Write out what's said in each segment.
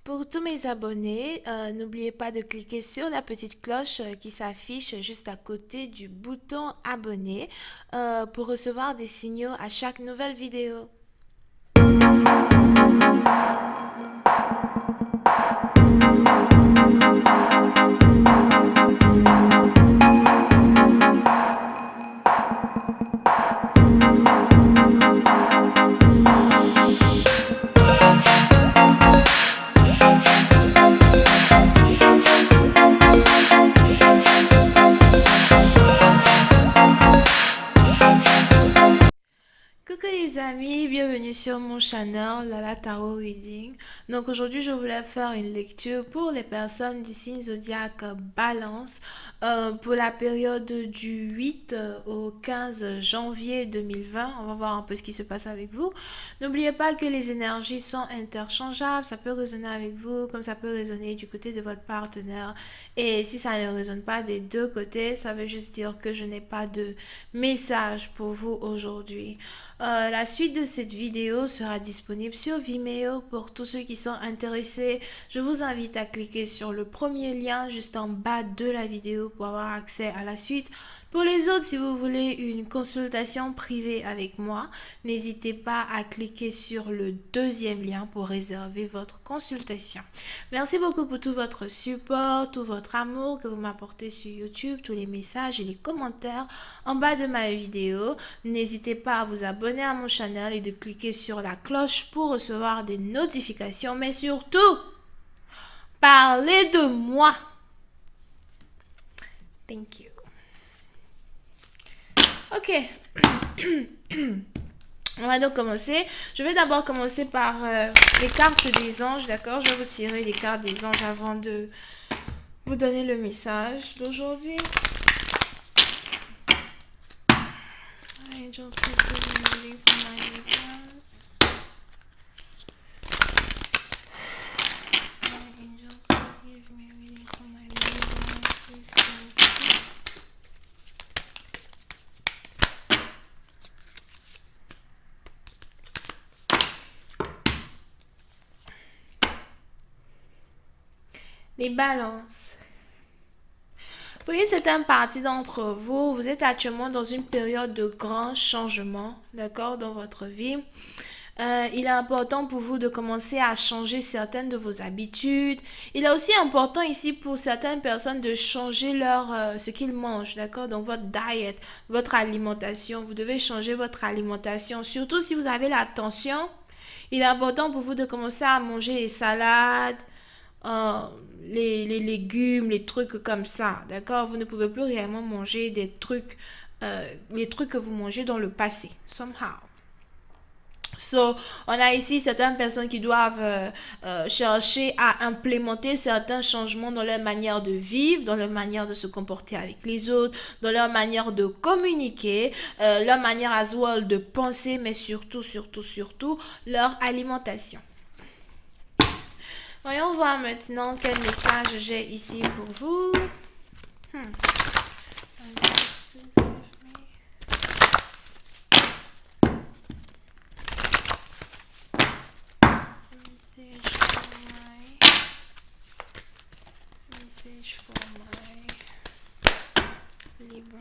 Pour tous mes abonnés, n'oubliez pas de cliquer sur la petite cloche qui s'affiche juste à côté du bouton abonner pour recevoir des signaux à chaque nouvelle vidéo. Coucou les amis, bienvenue sur mon channel Lala Tarot Reading. Donc aujourd'hui je voulais faire une lecture pour les personnes du signe zodiaque Balance pour la période du 8 au 15 janvier 2020. On va voir un peu ce qui se passe avec vous. N'oubliez pas que les énergies sont interchangeables, ça peut résonner avec vous comme ça peut résonner du côté de votre partenaire. Et si ça ne résonne pas des deux côtés, ça veut juste dire que je n'ai pas de message pour vous aujourd'hui. La suite de cette vidéo sera disponible sur Vimeo pour tous ceux qui sont intéressés. Je vous invite à cliquer sur le premier lien juste en bas de la vidéo pour avoir accès à la suite. Pour les autres, si vous voulez une consultation privée avec moi, n'hésitez pas à cliquer sur le deuxième lien pour réserver votre consultation. Merci beaucoup pour tout votre support, tout votre amour que vous m'apportez sur YouTube, tous les messages et les commentaires en bas de ma vidéo. N'hésitez pas à vous abonner à mon channel et de cliquer sur la cloche pour recevoir des notifications. Mais surtout, parlez de moi. Thank you. Ok. On va donc commencer. Je vais d'abord commencer par les cartes des anges, d'accord? Je vais vous tirer les cartes des anges avant de vous donner le message d'aujourd'hui. Angels, please give me reading for my Libras. My angels, please give me reading for my Libras. Please thank you. Les balances. Pour une certaine partie d'entre vous, vous êtes actuellement dans une période de grand changement, d'accord, dans votre vie. Il est important pour vous de commencer à changer certaines de vos habitudes. Il est aussi important ici pour certaines personnes de changer ce qu'ils mangent, d'accord? Donc votre diet, votre alimentation. Vous devez changer votre alimentation. Surtout si vous avez la tension, il est important pour vous de commencer à manger les salades, les légumes, les trucs comme ça, d'accord? Vous ne pouvez plus réellement manger des trucs, les trucs que vous mangez dans le passé, somehow. So, on a ici certaines personnes qui doivent chercher à implémenter certains changements dans leur manière de vivre, dans leur manière de se comporter avec les autres, dans leur manière de communiquer, leur manière as well de penser, mais surtout, leur alimentation. Voyons voir maintenant quel message j'ai ici pour vous. Message for my Libra.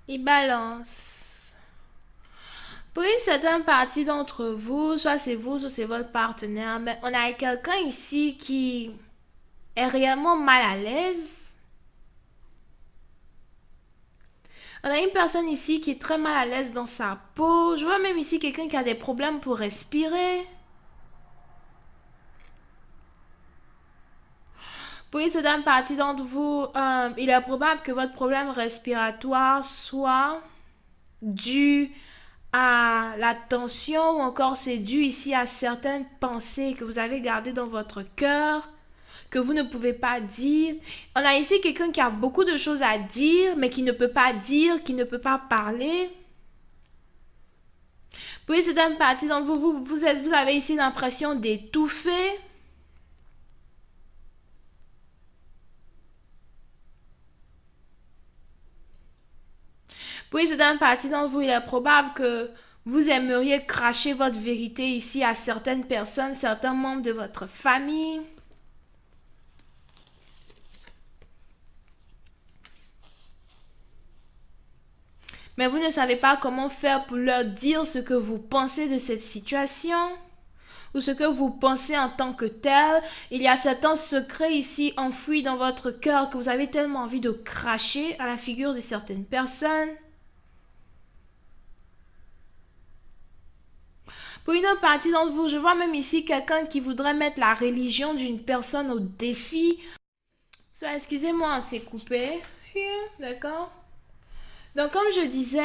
Les balances. Pour une certaine partie d'entre vous, soit c'est vous, soit c'est votre partenaire, mais on a quelqu'un ici qui est réellement mal à l'aise. On a une personne ici qui est très mal à l'aise dans sa peau. Je vois même ici quelqu'un qui a des problèmes pour respirer. Pour une certaine partie d'entre vous, il est probable que votre problème respiratoire soit dû à la tension ou encore c'est dû ici à certaines pensées que vous avez gardées dans votre cœur, que vous ne pouvez pas dire. On a ici quelqu'un qui a beaucoup de choses à dire, mais qui ne peut pas dire, qui ne peut pas parler. Pour une certaine partie d'entre vous, vous avez ici l'impression d'étouffer. c'est un parti d'entre vous, il est probable que vous aimeriez cracher votre vérité ici à certaines personnes, certains membres de votre famille. Mais vous ne savez pas comment faire pour leur dire ce que vous pensez de cette situation ou ce que vous pensez en tant que tel. Il y a certains secrets ici enfouis dans votre cœur que vous avez tellement envie de cracher à la figure de certaines personnes. Pour une autre partie d'entre vous, je vois même ici quelqu'un qui voudrait mettre la religion d'une personne au défi. Excusez-moi, c'est coupé. D'accord? Donc, comme je disais,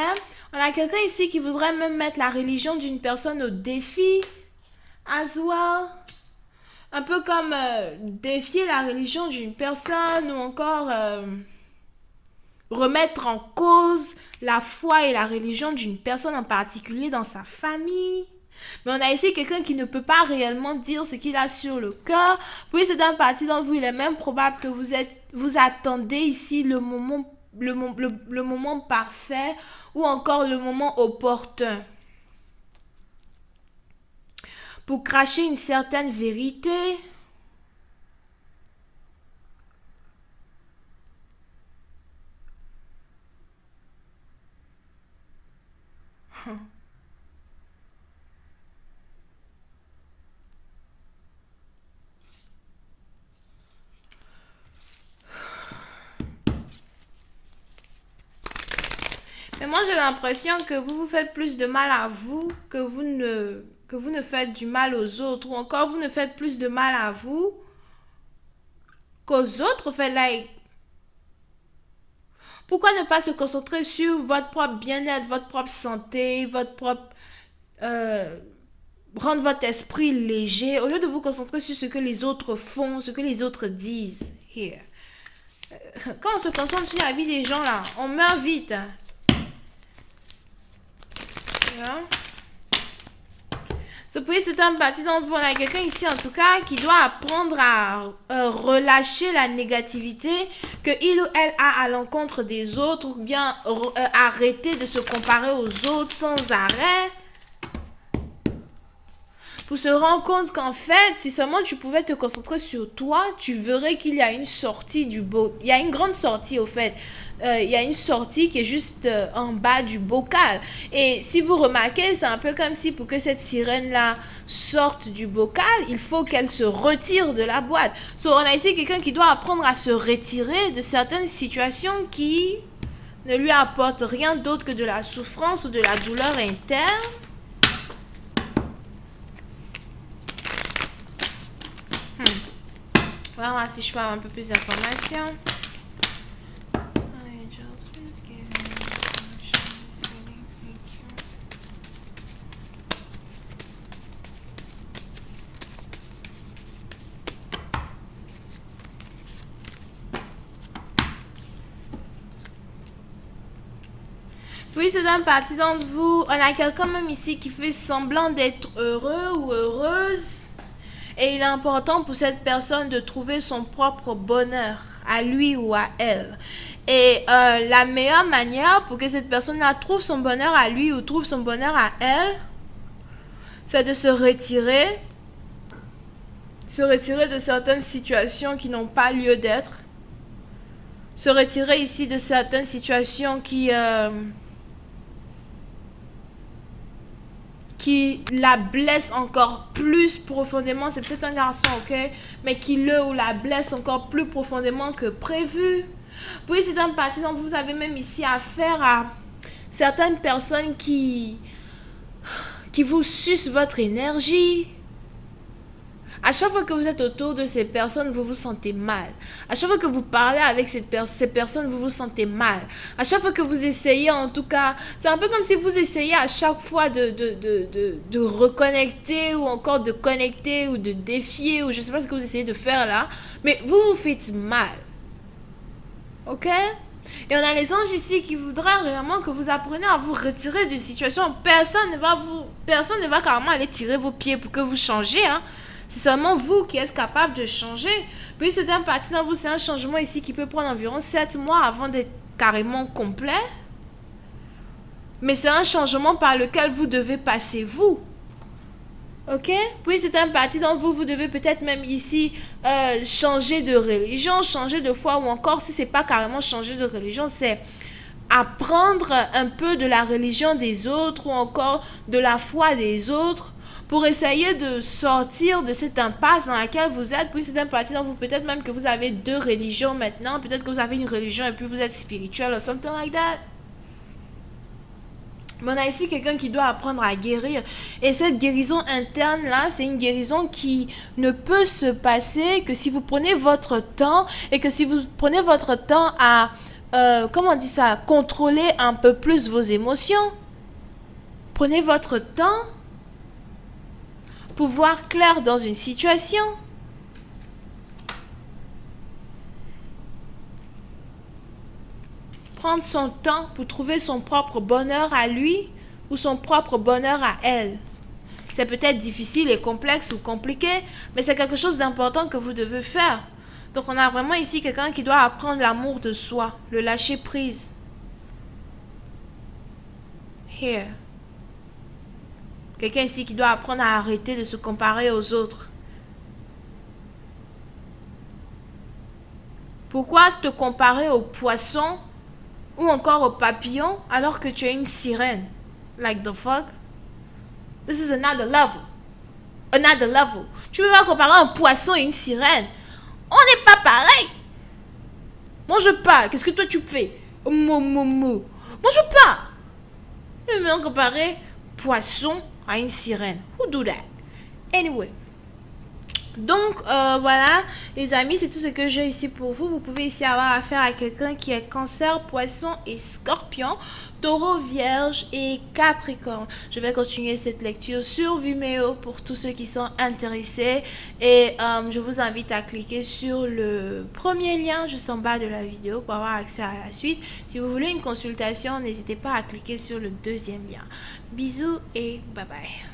on a quelqu'un ici qui voudrait même mettre la religion d'une personne au défi. As well. Un peu comme défier la religion d'une personne ou encore remettre en cause la foi et la religion d'une personne en particulier dans sa famille. Mais on a ici quelqu'un qui ne peut pas réellement dire ce qu'il a sur le cœur. Puis c'est un parti d'entre vous, il est même probable que vous attendez ici le moment parfait ou encore le moment opportun pour cracher une certaine vérité. Mais moi, j'ai l'impression que vous vous faites plus de mal à vous que vous ne faites du mal aux autres. Ou encore, vous ne faites plus de mal à vous qu'aux autres. Pourquoi ne pas se concentrer sur votre propre bien-être, votre propre santé, votre propre... rendre votre esprit léger, au lieu de vous concentrer sur ce que les autres font, ce que les autres disent. Here. Quand on se concentre sur la vie des gens, là, on meurt vite. Hein. C'est un parti d'entre vous. On a quelqu'un ici en tout cas qui doit apprendre à relâcher la négativité que il ou elle a à l'encontre des autres ou bien arrêter de se comparer aux autres sans arrêt. Pour se rendre compte qu'en fait, si seulement tu pouvais te concentrer sur toi, tu verrais qu'il y a une sortie du beau. Il y a une grande sortie au fait. Il y a une sortie qui est juste en bas du bocal. Et si vous remarquez, c'est un peu comme si pour que cette sirène-là sorte du bocal, il faut qu'elle se retire de la boîte. On a ici quelqu'un qui doit apprendre à se retirer de certaines situations qui ne lui apportent rien d'autre que de la souffrance ou de la douleur interne. On va voir si je peux avoir un peu plus d'informations. Oui, c'est un parti d'entre vous. On a quelqu'un même ici qui fait semblant d'être heureux ou heureuse. Et il est important pour cette personne de trouver son propre bonheur, à lui ou à elle. Et la meilleure manière pour que cette personne-là trouve son bonheur à lui ou trouve son bonheur à elle, c'est de se retirer de certaines situations qui n'ont pas lieu d'être. Se retirer ici de certaines situations qui la blesse encore plus profondément. C'est peut-être un garçon, ok, mais qui le ou la blesse encore plus profondément que prévu. Puis c'est un parti dont vous avez même ici affaire à certaines personnes qui vous sucent votre énergie. À chaque fois que vous êtes autour de ces personnes, vous vous sentez mal. À chaque fois que vous parlez avec ces personnes, vous vous sentez mal. À chaque fois que vous essayez, en tout cas, c'est un peu comme si vous essayez à chaque fois de reconnecter ou encore de connecter ou de défier ou je ne sais pas ce que vous essayez de faire là. Mais vous vous faites mal. Ok? Et on a les anges ici qui voudraient réellement que vous appreniez à vous retirer d'une situation. Personne ne va carrément aller tirer vos pieds pour que vous changiez, hein. C'est seulement vous qui êtes capable de changer. Puis c'est un parti dans vous, c'est un changement ici qui peut prendre environ 7 mois avant d'être carrément complet. mais c'est un changement par lequel vous devez passer vous. Ok? Puis c'est un parti dont vous devez peut-être même ici changer de religion, changer de foi, ou encore si c'est pas carrément changer de religion, c'est apprendre un peu de la religion des autres ou encore de la foi des autres pour essayer de sortir de cette impasse dans laquelle vous êtes. Puis c'est un parti dont vous peut-être même que vous avez deux religions maintenant, peut-être que vous avez une religion et puis vous êtes spirituel ou something like that. Mais on a ici quelqu'un qui doit apprendre à guérir. Et cette guérison interne-là, c'est une guérison qui ne peut se passer que si vous prenez votre temps et que si vous prenez votre temps à, comment on dit ça, contrôler un peu plus vos émotions. Prenez votre temps pour voir clair dans une situation. Prendre son temps pour trouver son propre bonheur à lui ou son propre bonheur à elle. C'est peut-être difficile et complexe ou compliqué, mais c'est quelque chose d'important que vous devez faire. Donc on a vraiment ici quelqu'un qui doit apprendre l'amour de soi, le lâcher prise. Here. Quelqu'un ici qui doit apprendre à arrêter de se comparer aux autres. Pourquoi te comparer aux poissons ou encore aux papillons alors que tu es une sirène? Like the fuck? This is another level. Another level. Tu peux pas comparer un poisson et une sirène. On n'est pas pareil. Moi je parle. Qu'est-ce que toi tu fais? Moi je parle. Tu peux comparer poisson à une sirène. Who do that? Anyway. Donc voilà les amis, c'est tout ce que j'ai ici pour vous. Vous pouvez ici avoir affaire à quelqu'un qui est Cancer, Poisson et Scorpion, Taureau, Vierge et Capricorne. Je vais continuer cette lecture sur Vimeo pour tous ceux qui sont intéressés et je vous invite à cliquer sur le premier lien juste en bas de la vidéo pour avoir accès à la suite. Si vous voulez une consultation, n'hésitez pas à cliquer sur le deuxième lien. Bisous et bye bye.